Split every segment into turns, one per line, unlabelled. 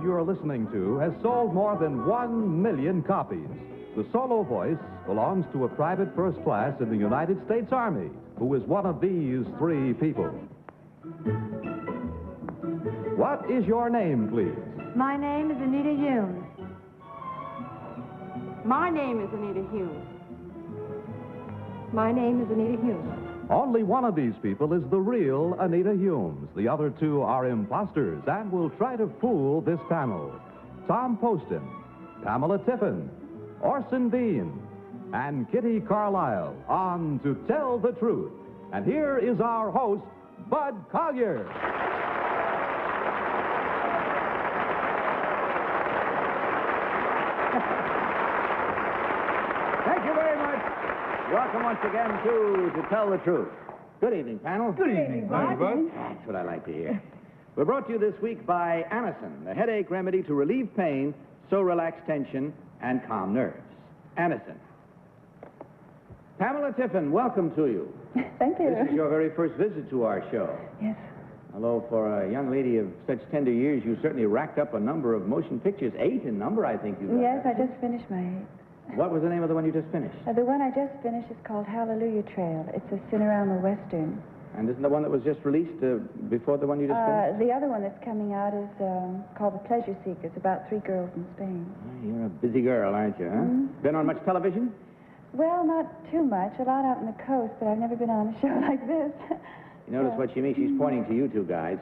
you're listening to has sold more than 1 million copies. The solo voice belongs to a private first class in the United States Army, who is one of these 3 people. What is your name, please?
My name is Anita Humes. My name is Anita Humes. My name is Anita Humes.
Only one of these people is the real Anita Humes. The other 2 are imposters and will try to fool this panel. Tom Poston, Pamela Tiffin, Orson Bean, and Kitty Carlisle on To Tell the Truth. And here is our host, Bud Collier.
Thank you very much. Welcome once again to Tell the Truth. Good evening, panel.
Good evening, Bud.
That's what I like to hear. We're brought to you this week by Anison, the headache remedy to relieve pain, so relax tension, and calm nerves. Anison. Pamela Tiffin, welcome to you.
Thank you.
This is your very first visit to our show.
Yes.
Although for a young lady of such tender years, you certainly racked up a number of motion pictures. 8 in number, I think you've done.
Yes, I just finished my 8.
What was the name of the one you just finished?
The one I just finished is called Hallelujah Trail. It's a Cinerama Western.
And isn't the one that was just released before the one you just finished?
The other one that's coming out is called The Pleasure Seekers, about 3 girls in Spain.
You're a busy girl, aren't you, huh?
Mm-hmm.
Been on much television?
Well, not too much. A lot out on the coast, but I've never been on a show like this.
You notice what she means? She's pointing to you 2 guys.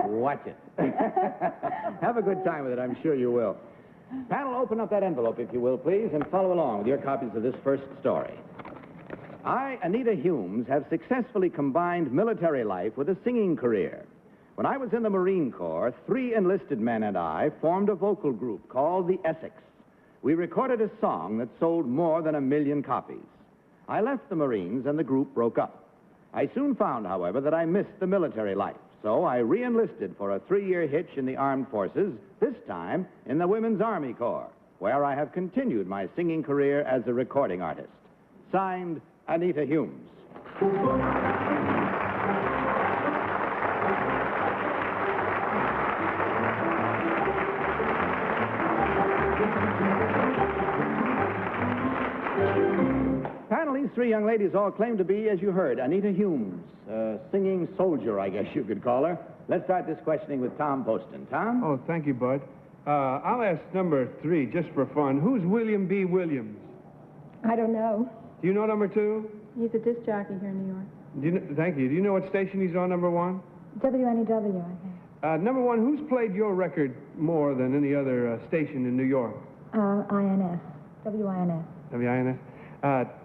Watch it. Have a good time with it. I'm sure you will. Panel, open up that envelope, if you will, please, and follow along with your copies of this first story. I, Anita Humes, have successfully combined military life with a singing career. When I was in the Marine Corps, 3 enlisted men and I formed a vocal group called the Essex. We recorded a song that sold more than 1 million copies. I left the Marines and the group broke up. I soon found, however, that I missed the military life. So I re-enlisted for a 3-year hitch in the armed forces, this time in the Women's Army Corps, where I have continued my singing career as a recording artist. Signed, Anita Humes. Panel, these 3 young ladies all claim to be, as you heard, Anita Humes, a singing soldier, I guess you could call her. Let's start this questioning with Tom Poston. Tom?
Oh, thank you, Bud. I'll ask number 3, just for fun. Who's William B. Williams?
I don't know.
Do you know number 2?
He's a disc jockey here in New York.
Thank you. Do you know what station he's on, number 1?
WNEW, I think.
Number 1, who's played your record more than any other station in New York?
INS. WINS.
WINS?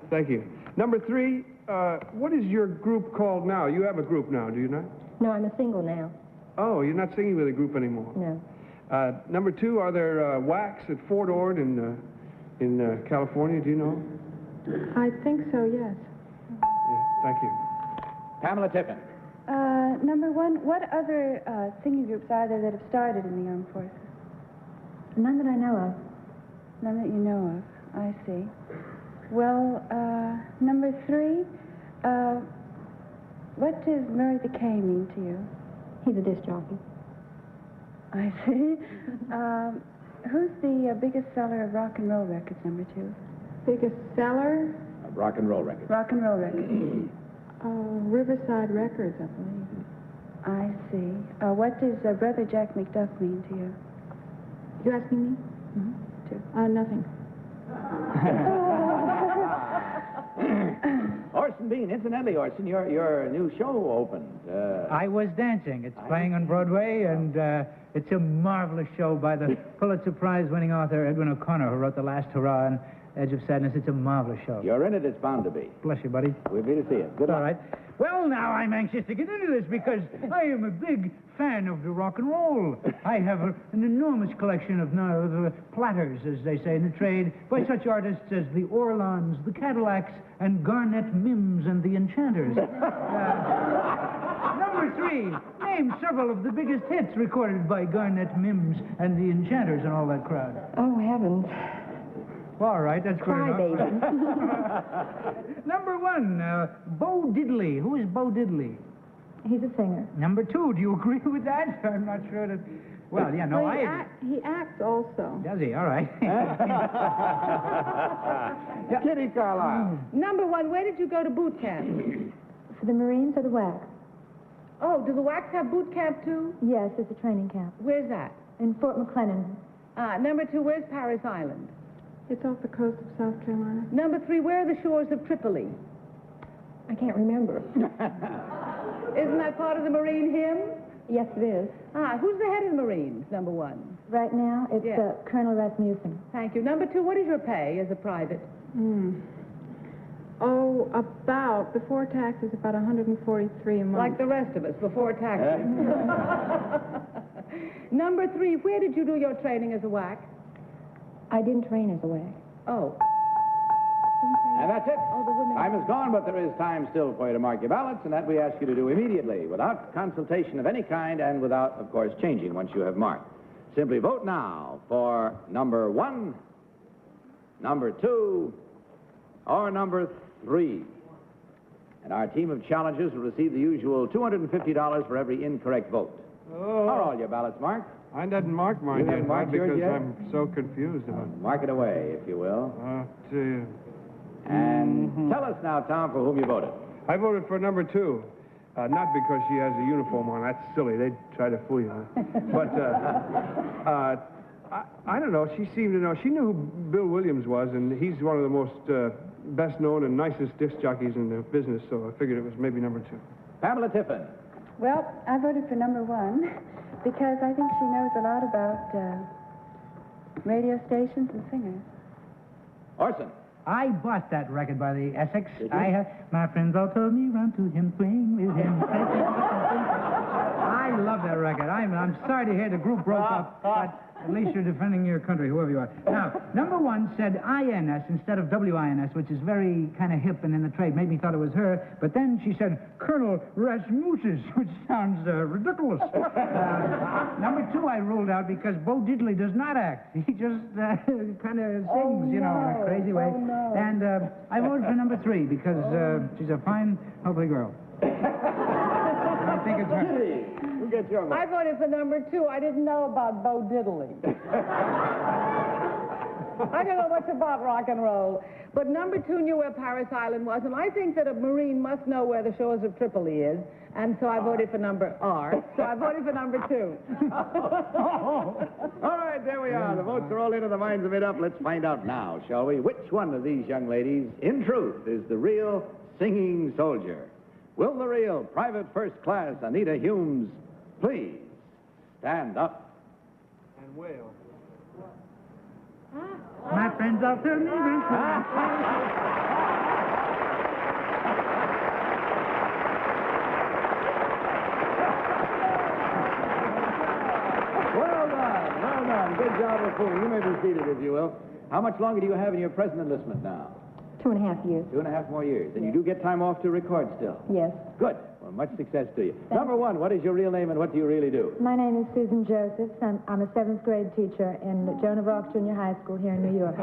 Thank you. Number 3, what is your group called now? You have a group now, do you not?
No, I'm a single now.
Oh, you're not singing with a group anymore?
No.
Number 2, are there wax at Fort Ord in California? Do you know?
I think so, yes.
Yeah, thank you.
Pamela Tiffin.
Number 1, what other singing groups are there that have started in the armed forces? None that I know of. None that you know of. I see. Well, number 3, what does Murray the K mean to you? He's a disc jockey. I see. Who's the biggest seller of rock and roll records, number 2?
Biggest seller?
Rock and roll records.
Rock and roll records.
Riverside Records, I believe.
I see. What does Brother Jack McDuff mean to you?
You asking me?
Mm-hmm. Too.
Nothing.
Orson Bean, incidentally, Orson, your new show opened.
I was dancing. It's playing on Broadway, and it's a marvelous show by the Pulitzer Prize-winning author Edwin O'Connor, who wrote The Last Hurrah and Edge of Sadness. It's a marvelous show.
You're in it, it's bound to be.
Bless you, buddy.
We'll be to see it. Good luck.
All right. Well, now I'm anxious to get into this because I am a big fan of the rock and roll. I have an enormous collection of platters, as they say in the trade, by such artists as the Orlons, the Cadillacs, and Garnet Mims and the Enchanters. Number 3, name several of the biggest hits recorded by Garnet Mims and the Enchanters and all that crowd.
Oh, heavens.
All right, that's good enough. Number 1, Bo Diddley. Who is Bo Diddley?
He's a singer.
Number 2, do you agree with that? I'm not sure that... Well, yeah, no,
Well,
I...
he acts also.
Does he? All right.
Kitty Carlisle.
Number one, where did you go to boot camp?
For the Marines or the WAC?
Oh, do the WACs have boot camp too?
Yes, it's a training camp.
Where's that?
In Fort McLennan.
Number two, where's Paris Island?
It's off the coast of South Carolina.
Number three, where are the shores of Tripoli?
I can't remember.
Isn't that part of the Marine hymn?
Yes, it is.
Who's the head of the Marines, number one?
Right now, it's
Yeah.
Colonel Rasmussen.
Thank you. Number two, what is your pay as a private?
Oh, before taxes, about 143 a month.
Like the rest of us, before taxes. Number three, where did you do your training as a WAC?
I didn't train as a WAC.
Oh.
And that's it.
Oh, the women.
Time is gone, but there is time still for you to mark your ballots, and that we ask you to do immediately, without consultation of any kind and without, of course, changing once you have marked. Simply vote now for number 1, number 2, or number 3. And our team of challengers will receive the usual $250 for every incorrect vote. Are all your ballots marked?
I didn't mark mine
You haven't
yet,
marked yours
because
yet?
I'm so confused about it.
Mark it away, if you will. And tell us now, Tom, for whom you voted.
I voted for number 2. Not because she has a uniform on. That's silly. They try to fool you. But I don't know. She seemed to know. She knew who Bill Williams was, and he's one of the most best-known and nicest disc jockeys in the business, so I figured it was maybe number 2.
Pamela Tiffin.
Well, I voted for number 1 because I think she knows a lot about radio stations and singers.
Orson.
I bought that record by the Essex.
Did you?
I have... My friends all told me, run to him, swing with him. I love that record. I'm sorry to hear the group broke up, but at least you're defending your country, whoever you are. Now, number 1 said INS instead of WINS, which is very kind of hip and in the trade. Made me thought it was her. But then she said Colonel Rasmussen, which sounds ridiculous. Number 2 I ruled out because Bo Diddley does not act. He just kind of sings, in a crazy way. And I voted for number 3 because she's a fine, lovely girl. I think it's her.
Who gets your vote?
I voted for number 2. I didn't know about Bo Diddley. I don't know much about rock and roll. But number 2 knew where Paris Island was, and I think that a Marine must know where the shores of Tripoli is, and so I voted for number R. So I voted for number 2.
All right, there we are. The votes are all in and the minds are made up. Let's find out now, shall we? Which one of these young ladies, in truth, is the real singing soldier? Will the real Private First Class Anita Humes please stand up?
And wail.
My friends all told me, run to him.
Well done. Good job of fooling. You may be seated, if you will. How much longer do you have in your present enlistment now?
2.5 years.
2.5 more years. And you do get time off to record still?
Yes.
Good. Well, much success to you. Number 1, what is your real name and what do you really do?
My name is Susan Josephs. I'm a 7th grade teacher in Joan of Arc Junior High School here in New York.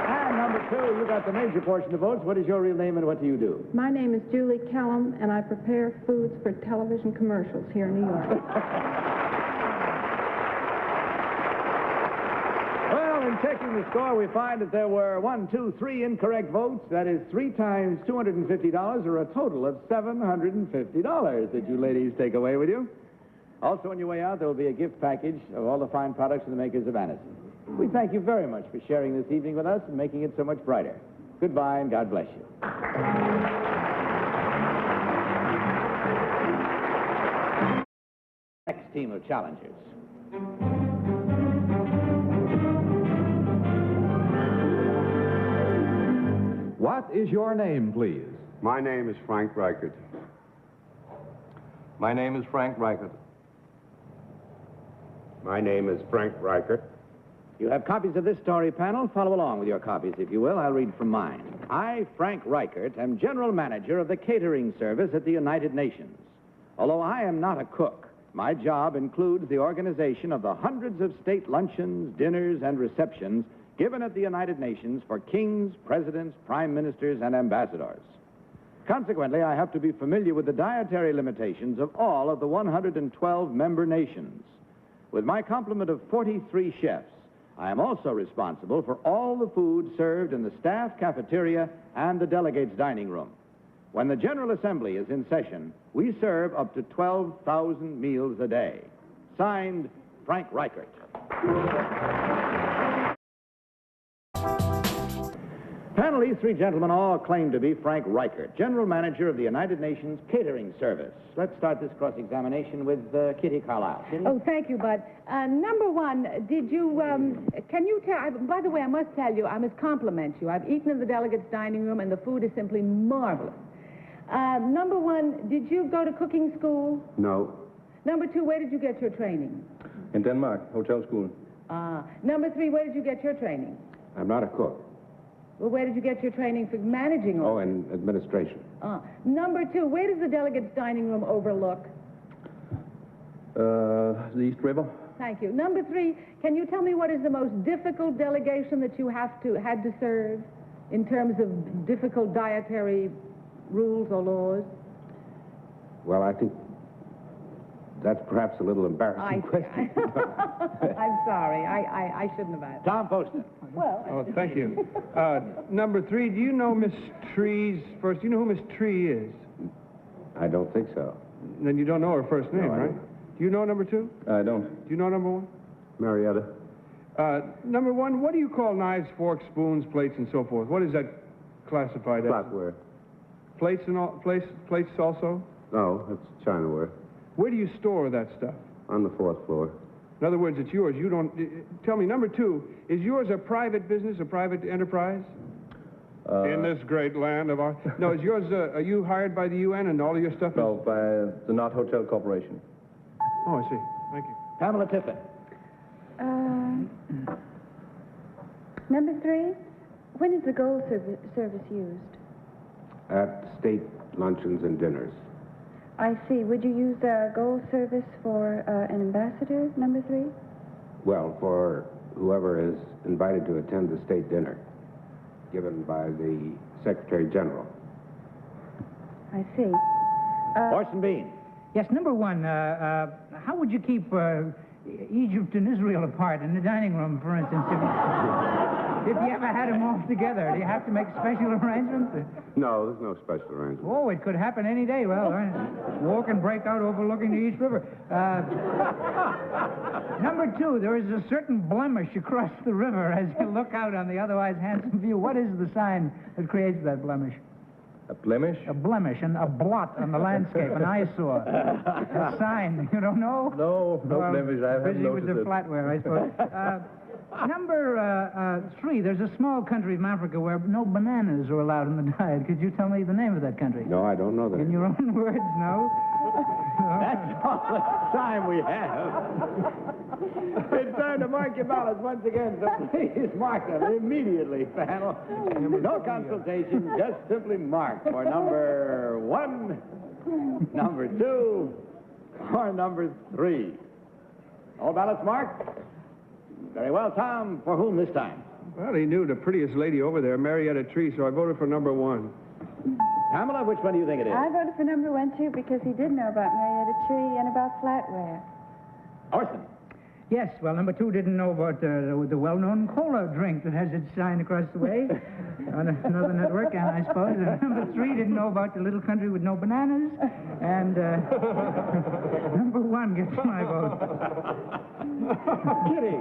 And number 2, you got the major portion of votes. What is your real name and what do you do?
My name is Julie Kellum, and I prepare foods for television commercials here in New York.
In checking the score, we find that there were 1, 2, 3 incorrect votes. That is 3 times $250, or a total of $750 that you ladies take away with you. Also, on your way out, there will be a gift package of all the fine products from the makers of Anison. We thank you very much for sharing this evening with us and making it so much brighter. Goodbye, and God bless you. Next team of challengers.
What is your name, please?
My name is Frank Reichert.
My name is Frank Reichert.
My name is Frank Reichert.
You have copies of this story, panel. Follow along with your copies, if you will. I'll read from mine. I, Frank Reichert, am general manager of the catering service at the United Nations. Although I am not a cook, my job includes the organization of the hundreds of state luncheons, dinners, and receptions given at the United Nations for kings, presidents, prime ministers, and ambassadors. Consequently, I have to be familiar with the dietary limitations of all of the 112 member nations. With my complement of 43 chefs, I am also responsible for all the food served in the staff cafeteria and the delegates' dining room. When the General Assembly is in session, we serve up to 12,000 meals a day. Signed, Frank Reichert. Panel, these three gentlemen all claim to be Frank Reichert, General Manager of the United Nations Catering Service. Let's start this cross-examination with Kitty Carlisle. Kitty?
Oh, thank you, Bud. Number one, did you, can you tell, by the way, I must tell you, I must compliment you. I've eaten in the delegates' dining room, and the food is simply marvelous. Number one, did you go to cooking school?
No.
Number two, where did you get your training?
In Denmark, hotel school.
Number three, where did you get your training?
I'm not a cook.
Well, where did you get your training for managing all?
Oh, in administration.
Number two, where does the delegates' dining room overlook?
The East River.
Thank you. Number three, can you tell me what is the most difficult delegation that you had to serve in terms of difficult dietary rules or laws?
Well, I think that's perhaps a little embarrassing question.
I'm sorry. I shouldn't have asked.
Tom Poston.
Well.
Oh, thank you. Number three, do you know Miss Tree's first? Do you know who Miss Tree is?
I don't think so.
Then you don't know her first name,
No, I
right?
don't.
Do you know number two?
I don't.
Do you know number one?
Marietta.
Number one, what do you call knives, forks, spoons, plates, and so forth? What is that classified as?
Flatware.
Plates and all, plates also?
No, it's Chinaware.
Where do you store that stuff?
On the 4th floor.
In other words, it's yours. You don't... Tell me, number two, is yours a private business, a private enterprise? In this great land of ours? No, is yours, are you hired by the UN and all of your stuff?
No, by the Knot Hotel Corporation.
Oh, I see. Thank you.
Pamela Tiffin.
Number three, when is the gold service used?
At state luncheons and dinners.
I see. Would you use the gold service for an ambassador, number three?
Well, for whoever is invited to attend the state dinner, given by the Secretary General.
I see.
Orson Bean.
Yes, number one, how would you keep Egypt and Israel apart in the dining room, for instance? If you ever had them all together, do you have to make special arrangements?
No, there's no special arrangement.
Oh, it could happen any day. Well, war can break out overlooking the East River. Number two, there is a certain blemish across the river as you look out on the otherwise handsome view. What is the sign that creates that blemish?
A blemish?
A blemish, and a blot on the landscape, an eyesore. A sign. You don't know?
No blemish. I haven't
busy with
noticed
the
it.
flatware, I suppose. Number three, there's a small country of Africa where no bananas are allowed in the diet. Could you tell me the name of that country?
No, I don't know that.
In your own words, no?
That's all the time we have. It's time to mark your ballots once again, so please mark them immediately, panel. No consultation, just simply mark for number one, number two, or number three. All ballots marked? Very well, Tom. For whom this time?
Well, he knew the prettiest lady over there, Marietta Tree, so I voted for number one.
Pamela, which one do you think it is?
I voted for number one, too, because he did know about Marietta Tree and about flatware.
Orson.
Yes, well, number two didn't know about the well-known cola drink that has its sign across the way on another network, and I suppose. And number three didn't know about the little country with no bananas, and number one gets my vote.
Kitty.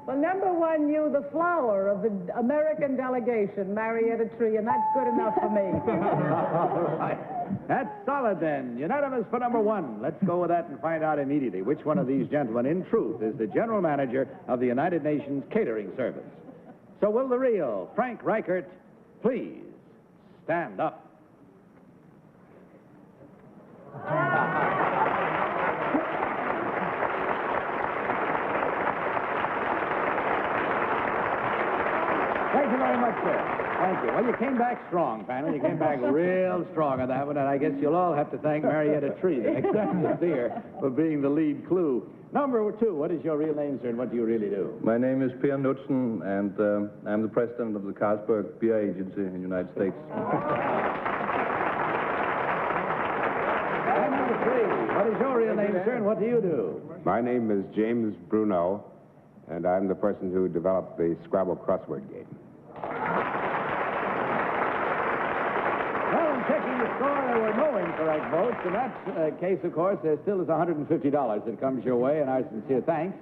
Well, number one knew the flower of the American delegation, Marietta Tree, and that's good enough for me.
All right. That's solid, then. Unanimous for number one. Let's go with that and find out immediately which one of these gentlemen, in truth, is the general manager of the United Nations Catering Service. So will the real Frank Reichert please stand up? Thank you very much, sir. Thank you. Well, you came back strong, panel. You came back real strong on that one, and I guess you'll all have to thank Marietta Tree the next time you see her for being the lead clue. Number two, what is your real name, sir, and what do you really do?
My name is Per Knudsen, and I'm the president of the Carlsberg Beer Agency in the United States.
What is your real name, sir, and what do you do?
My name is James Bruno, and I'm the person who developed the Scrabble crossword game.
Well, in checking the score, there were no incorrect votes. In that case, of course, there still is $150 that comes your way, and our sincere thanks.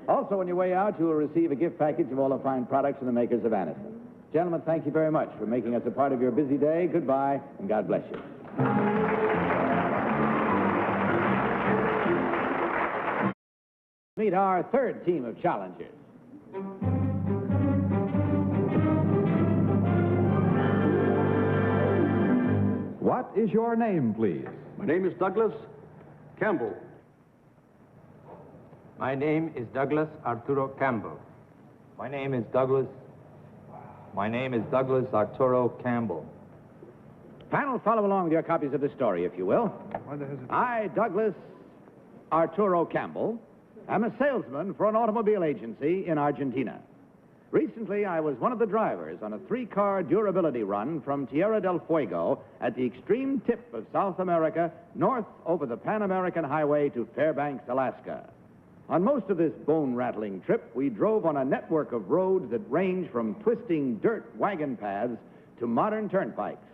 Also, on your way out, you will receive a gift package of all the fine products from the makers of Anison. Gentlemen, thank you very much for making us a part of your busy day. Goodbye, and God bless you. Meet our third team of challengers.
What is your name, please?
My name is Douglas Campbell.
My name is Douglas Arturo Campbell. My name is Douglas Arturo Campbell.
Panel, follow along with your copies of the story, if you will. I, Douglas Arturo Campbell, am a salesman for an automobile agency in Argentina. Recently, I was one of the drivers on a 3-car durability run from Tierra del Fuego at the extreme tip of South America, north over the Pan American Highway to Fairbanks, Alaska. On most of this bone-rattling trip, we drove on a network of roads that range from twisting dirt wagon paths to modern turnpikes.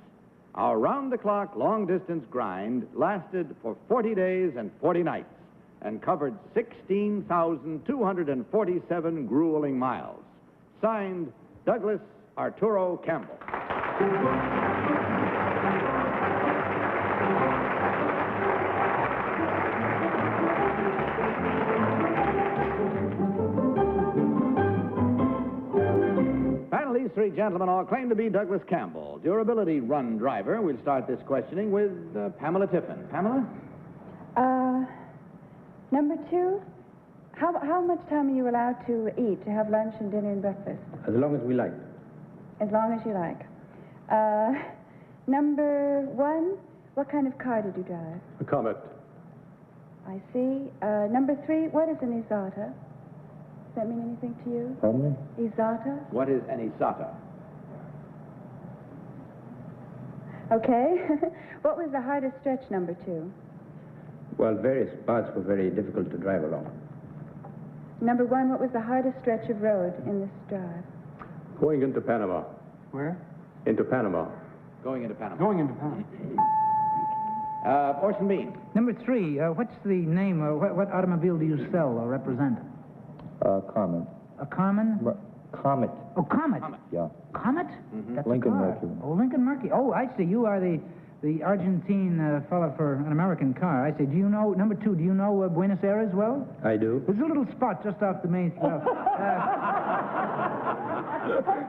Our round-the-clock, long-distance grind lasted for 40 days and 40 nights and covered 16,247 grueling miles. Signed, Douglas Arturo Campbell. Panel, these three gentlemen all claim to be Douglas Campbell, durability run driver. We'll start this questioning with Pamela Tiffin. Pamela?
Number 2, how much time are you allowed to eat, to have lunch and dinner and breakfast?
As long as we like.
As long as you like. Number 1, what kind of car did you drive?
A Comet.
I see. Number 3, what is an Isata? Does that mean anything to you?
Pardon me?
Isata?
What is an Isata?
Okay. What was the hardest stretch, number 2?
Well, various parts were very difficult to drive along.
Number 1, what was the hardest stretch of road in this drive?
Going into Panama.
Where?
Into Panama.
Going into Panama.
Going into Panama.
Orson Bean.
Number 3, what's the name, what automobile do you sell or represent?
Carmen.
A Carmen?
Comet.
Oh, Comet.
Yeah.
Comet? That's
Lincoln
a car.
Mercury.
Oh, Lincoln Mercury. Oh, I see. You are the Argentine fellow for an American car. I see. Do you know, number 2, do you know Buenos Aires well?
I do.
There's a little spot just off the main...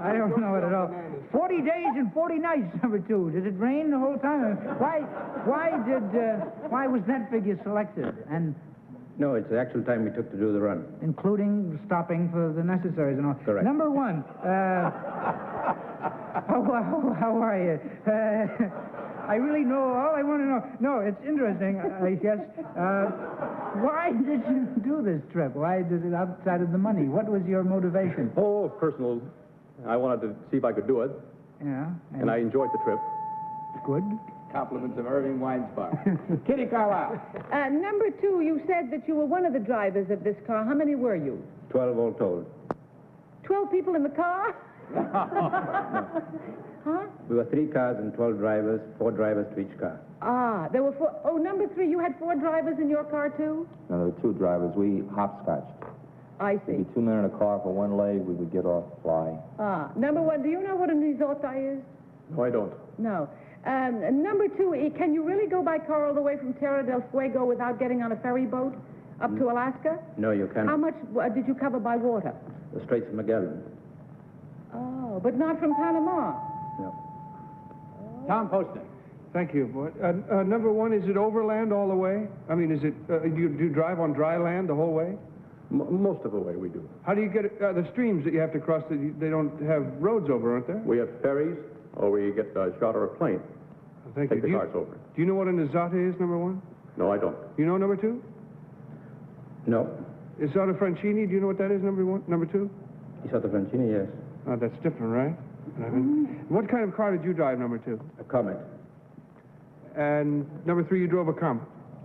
I don't know it at all. 40 days and 40 nights, number 2. Did it rain the whole time? Why was that figure selected? And
No, it's the actual time we took to do the run.
including stopping for the necessaries and all.
Correct.
Number 1, how are you? I really know all I want to know. No, it's interesting, I guess. Why did you do this trip? Why did it outside of the money? What was your motivation?
Oh, personal. I wanted to see if I could do it,
Yeah.
and I enjoyed the trip.
Good.
Compliments of Irving Weinsbach. Kitty Carlisle.
Number 2, you said that you were one of the drivers of this car. How many were you?
12 all told.
12 people in the car? Huh?
We were 3 cars and 12 drivers, 4 drivers to each car.
Ah, there were 4. Oh, number 3, you had 4 drivers in your car, too?
No, there were 2 drivers. We hopscotched.
I see.
Maybe 2 men in a car for one leg. We would get off, fly.
Ah, number 1, do you know what an Isota is?
No, I don't.
No. Number 2, can you really go by car all the way from Tierra del Fuego without getting on a ferry boat up to Alaska?
No, you can't.
How much did you cover by water?
The Straits of Magellan.
Oh, but not from Panama.
No.
Tom Poston.
Thank you. Number 1, is it overland all the way? I mean, is it, do you drive on dry land the whole way?
Most of the way we do.
How do you get the streams that you have to cross? They don't have roads over, aren't there?
We have ferries, or we get a charter a plane.
Thank
Take
you.
the cars over.
Do you know what an Isata is, number 1?
No, I don't.
You know number 2?
No.
Isata Francini, do you know what that is, number 1? Number 2?
Isata Francini, yes.
Oh, that's different, right? What kind of car did you drive, number 2?
A Comet.
And number 3, you drove a Comet.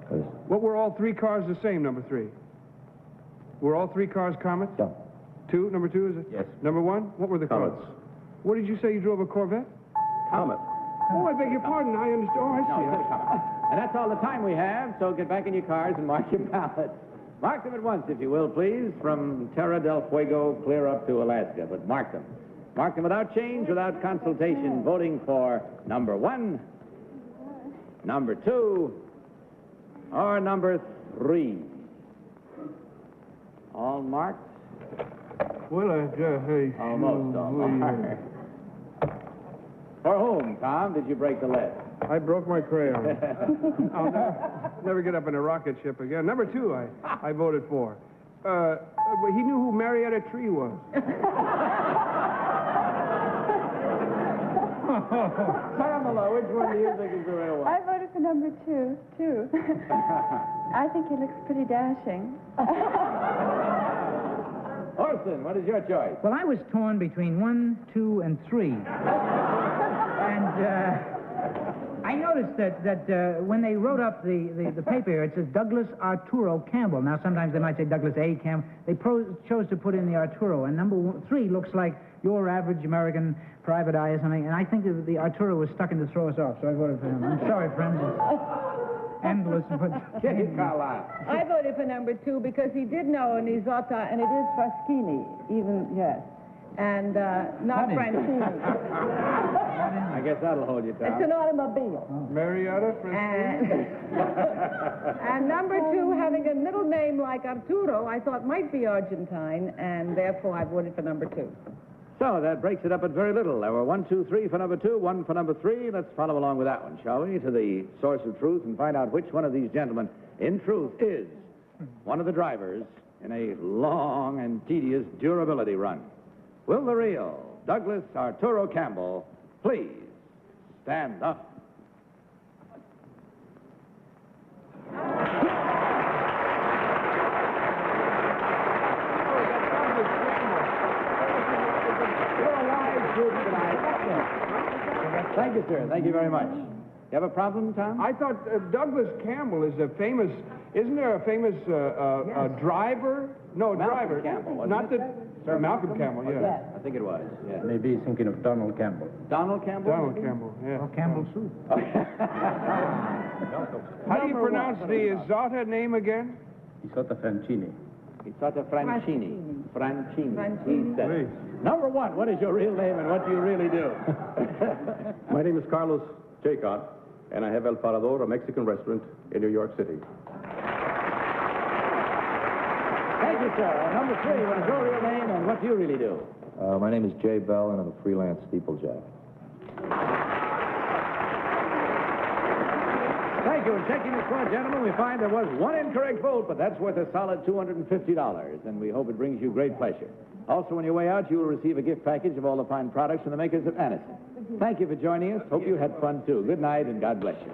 What were all three cars the same, number 3? Were all three cars Comets?
Yeah.
2, number 2, is it?
Yes.
Number 1? What were the cars?
Comets.
What did you say you drove a Corvette?
Comet.
Oh, I beg your pardon. I understand. Oh, I
No,
see.
he said a Comet. And that's all the time we have, so get back in your cars and mark your ballots. Mark them at once, if you will, please, from Terra del Fuego clear up to Alaska, but mark them. Mark them without change, without consultation, voting for number 1, number 2, or number 3. All marked?
Well, hey.
Almost all marked. For whom, Tom, did you break the list?
I broke my crayon. I'll never get up in a rocket ship again. Number 2, I voted for. He knew who Marietta Tree was.
Pamela, which one do you think is the real one?
I voted for number 2, too. I think he looks pretty dashing.
Orson, what is your choice?
Well, I was torn between 1, 2, and 3. And I noticed that when they wrote up the paper here, it says Douglas Arturo Campbell. Now, sometimes they might say Douglas A. Campbell. They chose to put in the Arturo. And number 3 looks like your average American private eye or something. And I think that the Arturo was stuck in to throw us off, so I voted for him. I'm sorry, friends. It's endless. But
Carlisle.
I voted for number 2 because he did know Nizotta, and it is Fraschini, even, yes. And not Francini.
I guess that'll hold you, Tom.
It's an automobile.
Marietta,
And number 2, having a middle name like Arturo, I thought might be Argentine, and therefore I voted for number 2.
So that breaks it up at very little. There were 1, 2, 3 for number 2, 1 for number 3. Let's follow along with that one, shall we, to the source of truth and find out which one of these gentlemen, in truth, is one of the drivers in a long and tedious durability run. Will the real Douglas Arturo Campbell please stand up? Thank you, sir. Thank you very much. You have a problem, Tom?
I thought Douglas Campbell is a famous... Isn't there a famous driver? No, driver.
Campbell, wasn't
Not
it?
the... Malcolm Campbell, yeah.
I think it was, yeah.
Maybe thinking of Donald Campbell.
Donald Campbell?
Donald Campbell, yeah.
Or Campbell soup.
How do you pronounce the Isotta name again?
Isotta Francini.
Isotta Francini. Francini.
Francini.
He said it. Number 1, what is your real name and what do you really do?
My name is Carlos Jacob, and I have El Parador, a Mexican restaurant in New York City.
Thank you, sir. Number 3, what is your real name and what do you really do?
My name is Jay Bell, and I'm a freelance steeplejack.
Thank you. In checking the score, gentlemen, we find there was 1 incorrect vote, but that's worth a solid $250, and we hope it brings you great pleasure. Also, on your way out, you will receive a gift package of all the fine products from the makers of Anison. Thank you for joining us. Hope you had fun, too. Good night, and God bless you.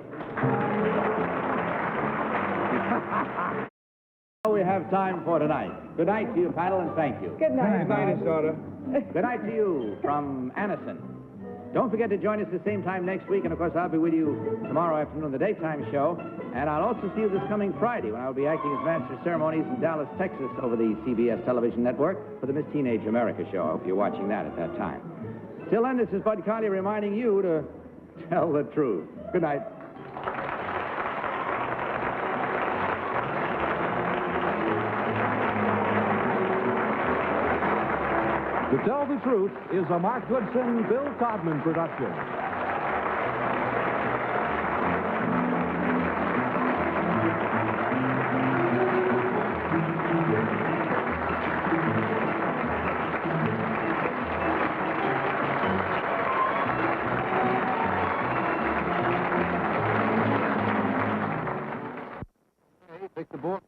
We have time for tonight. Good night to you, panel, and thank you.
Good night.
Good night, Isotta.
Good night to you from Anison. Don't forget to join us the same time next week, and of course I'll be with you tomorrow afternoon, the daytime show, and I'll also see you this coming Friday when I'll be acting as Master of Ceremonies in Dallas, Texas, over the CBS television network for the Miss Teenage America show. I hope you're watching that at that time. Till then, this is Bud Collyer reminding you to tell the truth. Good night.
To Tell the Truth is a Mark Goodson, Bill Codman production.
Take the board.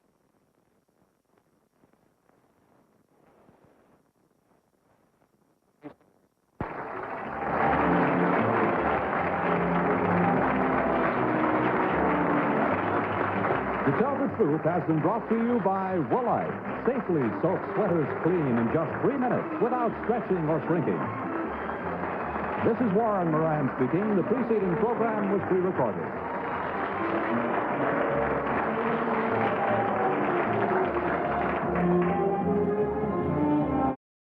To Tell the Truth has been brought to you by Woolite. Safely soak sweaters clean in just 3 minutes without stretching or shrinking. This is Warren Moran speaking. The preceding program was pre-recorded.